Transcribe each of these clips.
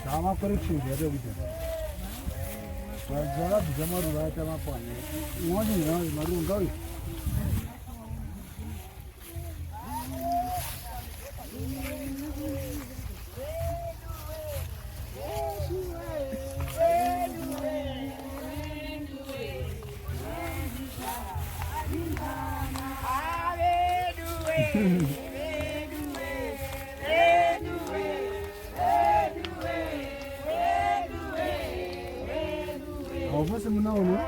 Sama correction there with them. Wedzera Jamu right am upon you. One in my room go. Você não né?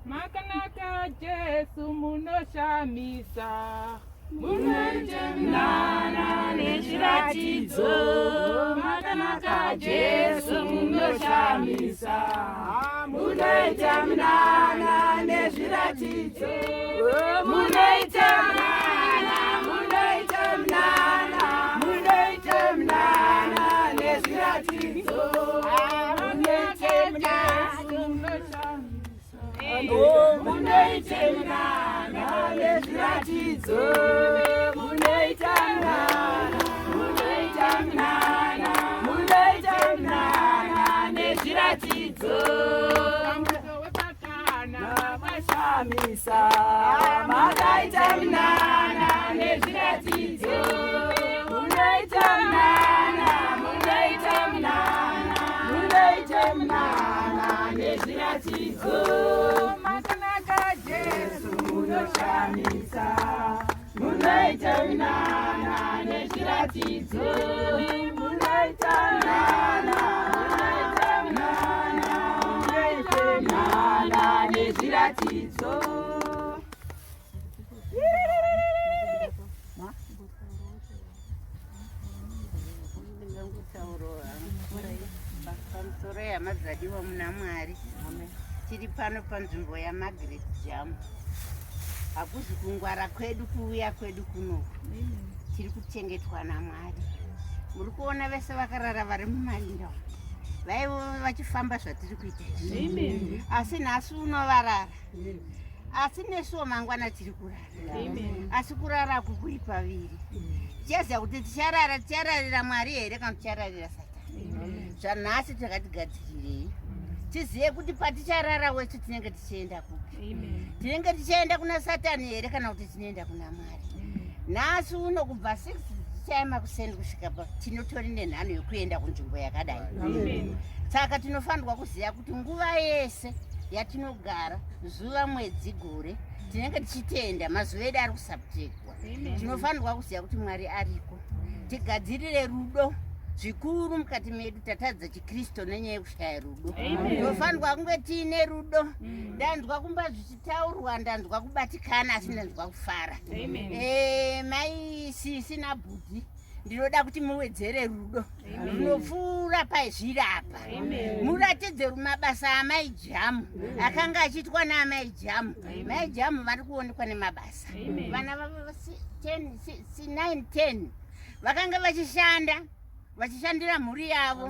Makanaka Jesu munoshamisa munoitemnana nezviratidzo. Makanaka Jesu munoshamisa munoitemnana nezviratidzo. Munoitemnana nezviratidzo. Munoitemnana nezviratidzo. Munoitemnana nezviratidzo. Vashamisa makaitemnana nezviratidzo. Munoitemnana nezviratidzo. Makanaka Jesu munoshamisa munoitemnana nezviratidzo. Munoitemnana nezviratidzo. Soraya mazadiwa muna Mwari. Tiri pano panzvimbo ya Margret Jamu. Hakuzi kungwara kwedu kuuya kwedu kuno. Tiri kuchengetwa naMwari. Muri kuona vese vakarara vari mumarinda. Vaivo vachifamba zvatiri kuita. Asi nhasi unovarara. Asi nesuwo mangwana tiri kurara. Asi kurara uku kuri paviri. Tichaziva kuti tichararira Mwari here kana tichararira Satani. Zvanhasi takatigadzirirei. Tizive kuti paticharara wese tinenge tichienda kupi. Tinenge tichienda kuna Satani here kana kuti tinoenda kuna Mwari. Nhasi uno kubva 6 tichaema kuseni kusvika pa tinotori nenhano yokuenda kunzvimbo yakadai. Saka tinofanirwa kuziva kuti nguva yese yatinogara, zuva, mwedzi, gore, tinenge tichitenda mazuva edu ari kusaputekwa. Tinofanirwa kuziva kuti Mwari ariko. tigadzirire rudo zvikuru mukati medu. Tatadza chikristu nenyaya yekushaya rudo. Tofanirwa kunge tiine rudo. Ndanzwa kumba zvichitaurwa, ndanzwa kubatikana asi ndanzwa kufara. Mai sisi nabhudhi, ndinoda kuti muwedzere rudo runopfuura paizviri apa. Muratidze mabasa amai Jamu akanga achiitwa naamai Jamu. Mai Jamu vari kuonekwa nemabasa. Vana vavo 9-10 vakanga vachishandira mhuri yavo,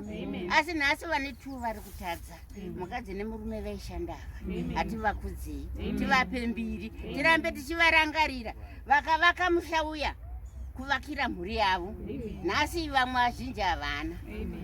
asi nhasi vane 2 vari kutadza. Mukadzi nemurume vaishanda ava. Hativakudzei, tivape mbiri, tirambe tichivarangarira. Vakavaka musha uya kuvakira mhuri yavo. Nhasi vamwe vazhinji havana,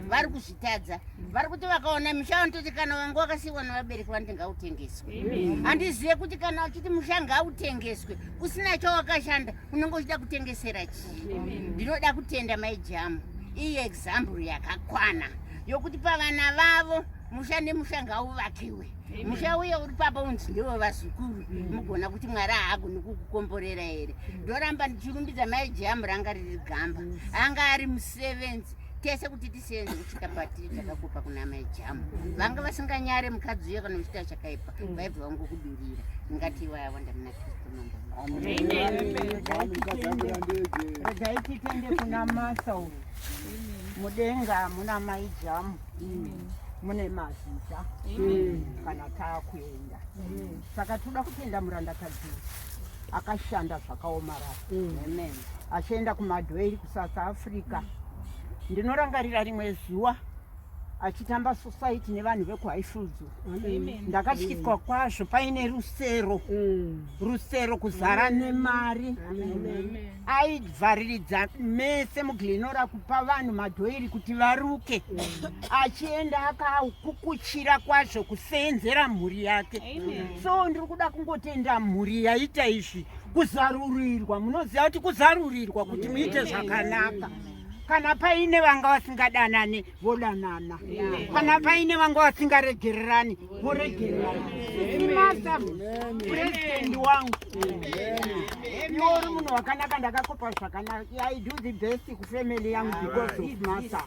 vari kuzvitadza. Vari kuti vakaona musha vanototi kana wangu wakasiyiwa navabereki vanoti ngautengeswe. Handizive kuti kana uchiti musha ngautengeswe usina chawakashanda unenge uchida kutengesera chii. Ndinoda kutenda mai Jamu, iyi example yakakwana yokuti pavana vavo musha nemusha ngauvakiwe. Musha uye uri papa unzi ndivo vazukuru, mugona kuti Mwari haagoni kukukomborera here. Ndoramba ndichirumbidza mai Jamu ranga riri gamba, anga ari musevenzi tese kuti tisenze kusvika patiri takakupa kuna mai Jamu. Vanga vasinganyare mukadzi uyo kana uchita chakaipa vaibva vangokudurira. Ngatiwawanda muna Kristu Mungu. Regai titende kuna Masa mudenga muna mai Jamu. Mune mazita kana taakuenda. Saka toda kutenda murandakadzi akashanda zvakaomarara. Achienda kuMado kuSouth Africa. Ndinorangarira rimwe zuva achitamba society nevanhu vekuHwezha. Ndakatyiswa kwazvo, paine rusero kuzara nemari. Aivhariridza mese muGlenora kupa vanhu madhoiri kuti varuke. Achienda akakukuchira kwazvo kusenzera mhuri yake. So ndiri kuda kungotenda mhuri yaita izvi kuzarurirwa. Munoziva kuti kuzarurirwa kuti muite zvakanaka. Kana paine vanga vasingadanane vodanana. Kana paine vanga vasingaregererani voregererana. Masa president wangu. Iwe uri munhu wakanaka, ndakakopa zvakanaka. I do the best kufamily yangu because of Masa.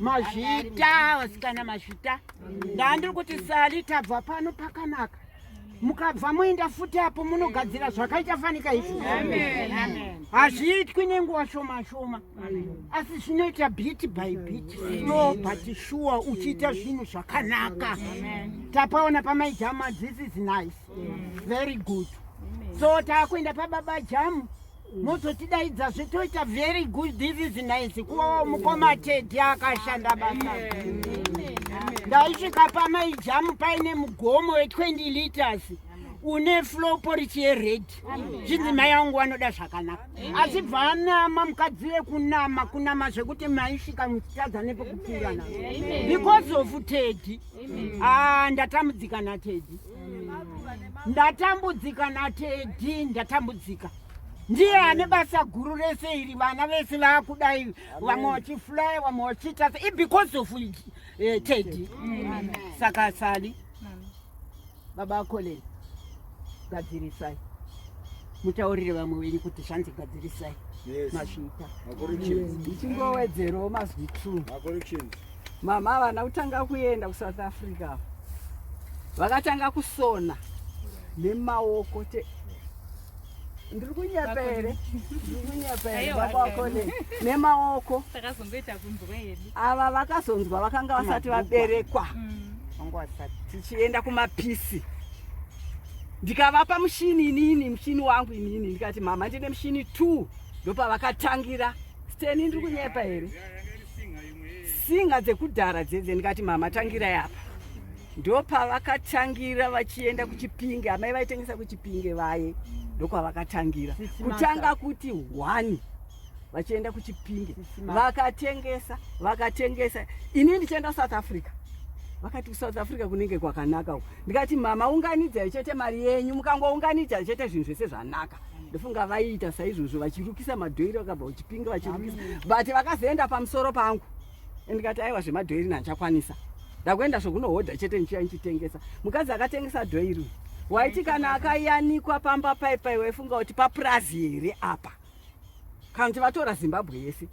Mazvita, vasikana mazvita. Ndandiri kuti sali tabva pano pakanaka. Mukabva muenda futi apo munogadzira zvakaita fanika izvi. Hazviitwi nenguva shoma shoma, asi zvinoita bit by bit, slow but sure, uchiita zvinhu zvakanaka. Tapaona pamai Jamu, this is nice, very good. So taakuenda pababa Jamu, mozotidaidza zvetoita very good, this is nice. Kuva mukoma Teddy akashanda basa. Ndaisvika pamai Jamu paine mugomo we20 liters. Une flow porridge red. Zvinzi mai vangu vanoda zvakanaka. Asi bvanama mukadzi kunama zvekuti maisvika muchitadza nepekupfuura nazo. Because of Teddy. Ndatambudzika na Teddy. Ndatambudzika. Ndiye ane basa guru rese iri, vana vese vakudai, vamwe vachifly, vamwe vachiita because of Teddy. Saka sali baba akoleni gadzirisai, mutaurire vamwe venyu kuti zvanzi gadzirisai. Masvita ichingowedzerawo mazwi 2. Mama vana kutanga kuenda kuSouth Africa vakatanga kusona nemaoko. Ndiri kunyapa here vakwakole nemaoko. Ava vakazonzwa vakanga vasati vaberekwa. Tichienda kumapisi ndikavapa mushini wangu inini, ndikati mama ndine mushini 2. Ndopa vakatangira steni. Ndiri kunyepa here singa dzekudhara dzedze, ndikati mama tangirai apa. Ndopa vakatangira vachienda kuChipinge, amai vaitengesa kuChipinge vaye. Ndokwa vakatangira kutanga kuti 1 vachienda kuChipinge vakatengesa. Ini ndichienda South Africa. Vakati South Africa kunenge kwakanaka. Ndikati mama unganidzai chete mari yenyu, mukangounganidza chete zvinhu zvese zvanaka. Ndofunga vaita saizvozvo vachirukisa madhoiri vakabva kuChipinge vachirukisa. But vakazoenda pamusoro pangu. Ndikati aiwa zvemadhoiri nanchakwanisa. Ndakuenda zvokunohodha chete ndichiya ndichitengesa. Mukadzi akatengesa dhoiri waiti kana akayanikwa pamba paipai waifunga kuti papurazi here apa. Kana kuti vatora Zimbabwe yese.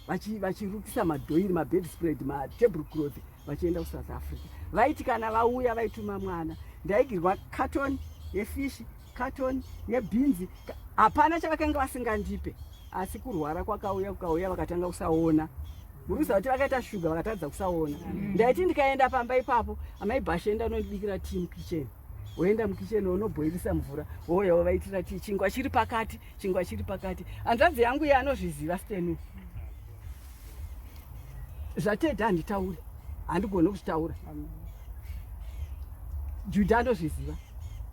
vachirukisa madhoiri, mabedspread, matablecloth vachienda kuSouth Africa. Vaiti kana vauya vaituma mwana, ndaigirwa carton yefishi, carton yebeans, hapana chavakanga vasingandipe, asi kurwara kwakauya vakatanga kusaona. Muruza kuti vakaita shuga vakatadza kusaona. Ndaiti ndikaenda pamba ipapo, amaibhashenda anondibikira tea mukitchen. Woenda mukitchen unobhoilisa mvura, wouya wovaitira tea, chingwa chiri pakati. Hanzvadzi yangu iye anozviziva stenu. Zvatedha handitauri, handigoni kutaura. Judha anozviziva,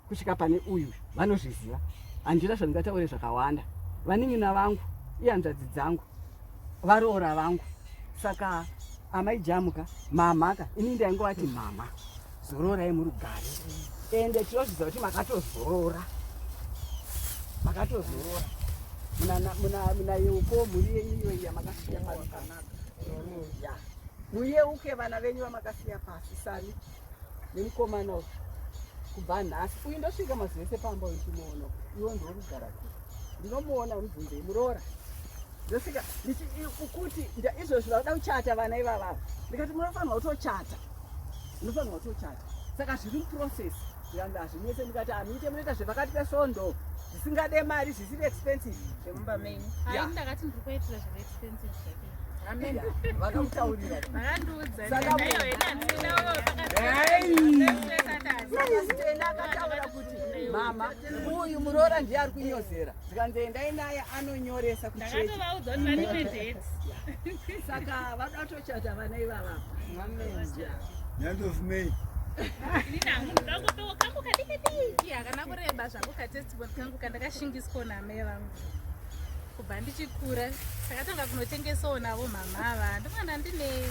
kusvika pane uyu vanozviziva. Handina zvandingataure zvakawanda. Vanin'ina vangu, ihanzvadzi dzangu, varoora vangu. Saka amai Jamuka, mamaka, ini ndaingoti mama, zororai murugare. Ende tinozviziva kuti makatozorora. Muna yeuko muri yenyu yamakasiya pasi kanaka. Muyeuke vana venyu vamakasiya pasi sani. Nemukomana kubva nhasi. Uyu ndosvika mazvese pamba uchimuona. Iwo ndorugara kuti. Ndinomuona mubvunze muroora. Ndosvika kuti izvozvo vanoda kuchata vana ivava. Ndikati munofanirwa kutochata. Saka zviri muprocess. Ndazvinese ndikati munoita zvepakati pesvondo. Zvisingade mari, zvisiri expensive. Zvemumba menyu. Hayi ndakati ndiri kuitira zviri expensive zvake. Amen. Vakamutaurira. Vakandiudza Saka nayo yenandina uyo pakati. Tena akataura kuti mama uyu muroora ndiye ari kunyozera. Tikanzoendai naye anonyoresa kuchechi. Ndakatovaudza kuti vanipe dates. Saka vada kutochata vana ivava. End of May. Kangu kadiki hakana kureba zvako katestimony kangu kandakashingiswa namai vangu kubva ndichikura. Takatanga kunotengesawo navo mama ava. Ndimwana ndiri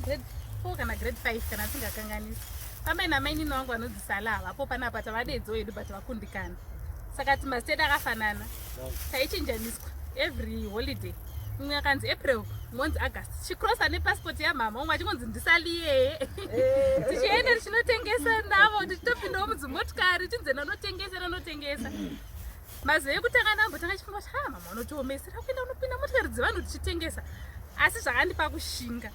grade 4 kana grade 5 kana tingakanganisi. Pamai namai nini wangu vanonzi Sala havapo panapa tavadedzi wedu but vakundikana. Saka timastate akafanana. Taichinjaniswa every holiday. Mumwe akanzi April, mumwe August. Chikrosa nepassport yamama, umwe achingonzi ndisaliye. Tichienda tichinotengesa navo, tichitopindawo mudzimotikari, tichinzi ndanotengesa. Mazuva ekutanga ndambotanga chifungwa kuti mama unotiomesera kuenda unopinda motikari dzevanhu tichitengesa. Asi zvakandipa kushinga.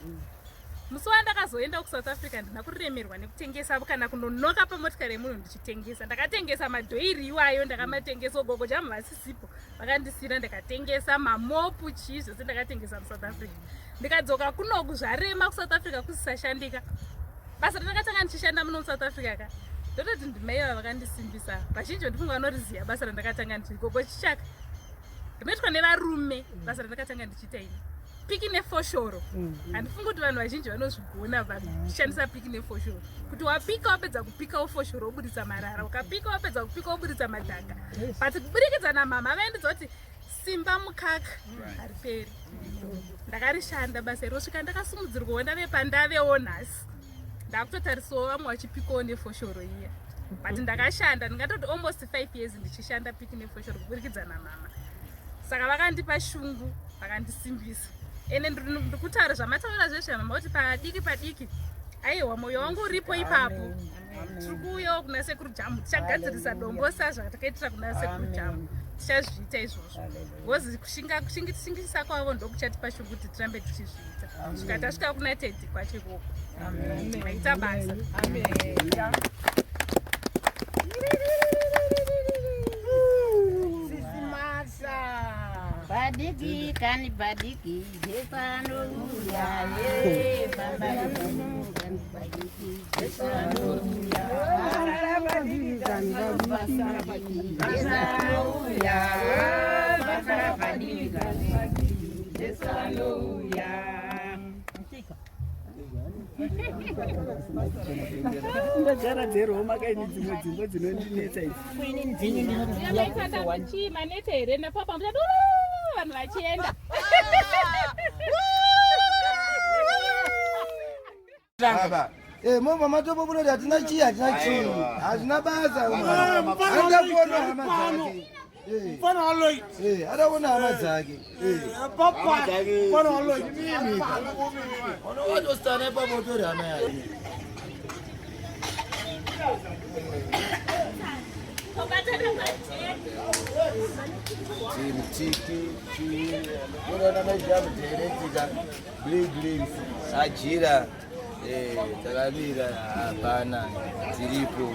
Musi wandakazoenda kuSouth Africa ndina kuremerwa nekutengesa kana kunonoka pamotikari yemunhu ndichitengesa. Ndakatengesa madhoiri iwayo, ndakamatengesa gogo Jamu vasisipo. Vakandisira ndikatengesa mamopu chii zvose ndakatengesa muSouth Africa. Ndikadzoka kunoku zvarema kuSouth Africa kusisashandika. Basa randakatanga ndichishanda muno muSouth Africa ka. Ndototi ndimaiva vakandisimbisa. Vazhinji ndifunga vanoriziva basa randakatanga ndichita. Gogo Chishaka. Ndinoitwa nevarume basa randakatanga ndichita ini. Piki nefoshoro. Handifunga kuti vanhu vazhinji vanozvigona vachishandisa piki nefoshoro. Kuti wapika wapedza kupika wofoshoro wobudisa marara, ukapika wapedza kupika wobudisa madhaka. But kuburikidza namama vaendedza kuti simba mukaka hariperi. Ndakarishanda basa irosvika ndakasimudzirwawo ndave pandavewo nhasi. Ndakutotarisawo vamwe vachipikawo nefoshoro iya. But ndakashanda, ndingatoti almost 5 years ndichishanda piki nefoshoro kuburikidza namama. Saka vakandipa shungu, vakandisimbisa. Ene ndikutaura zvamataura zveshe mama kuti padiki aiwa mwoyo wangu uripo ipapo. Tiri kuuyawo kuna sekuru Jamu, tichagadzirisa dombosa zvatakaitira kuna sekuru Jamu. Tichazviita izvozvo. Ngozi kushingisa kwavo ndokuchatipa shungu kuti tirambe tichizviita. Svika tasvika kuna Teddy kwacho ikoko. Vaita basa. Badiki kani badiki jefano ya ye baba kani badiki jefano ya badiki kani badiki jefano ya baba badiki kani jefano ya ndagara dzeroma kaini dzimwe dzimbo dzinondinetsa idzi. Manete here napapa mutatu vanhu vachienda. Baba. Mama matopo kunoti hatina chii, hatina basa. Hatakuona hama dzake. Fana aloi. Hatakuona hama dzake. Papa. Fana aloi. Mimi. Unotostana pa motori hama yake. Tiki, Ajita, takamira hapana, tiripo.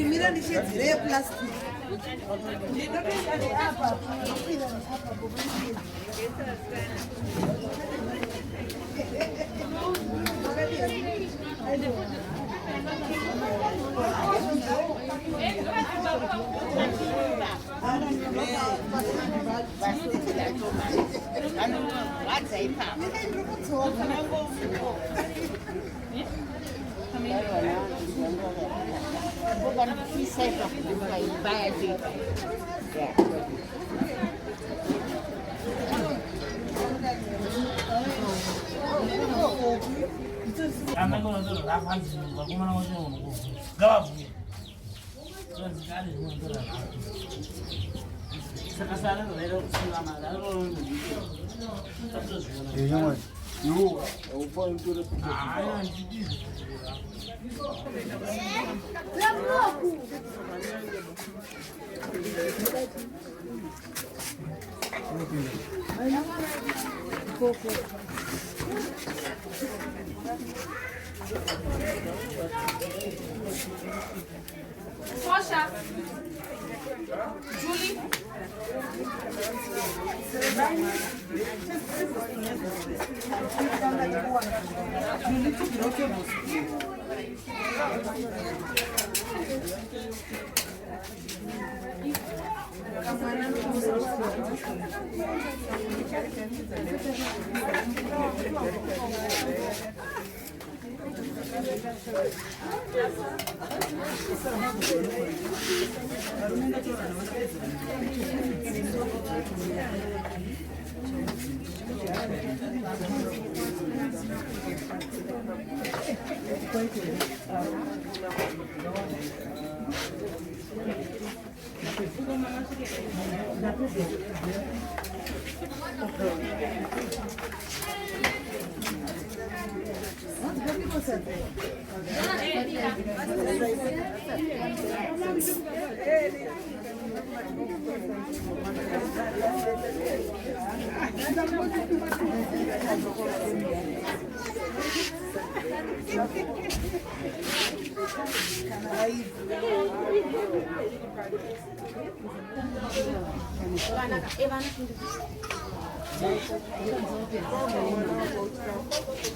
Mira ndichedzere plastic. Poxa. Julie.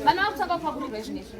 Vana vakutanga kupakurirwa zvinezvi.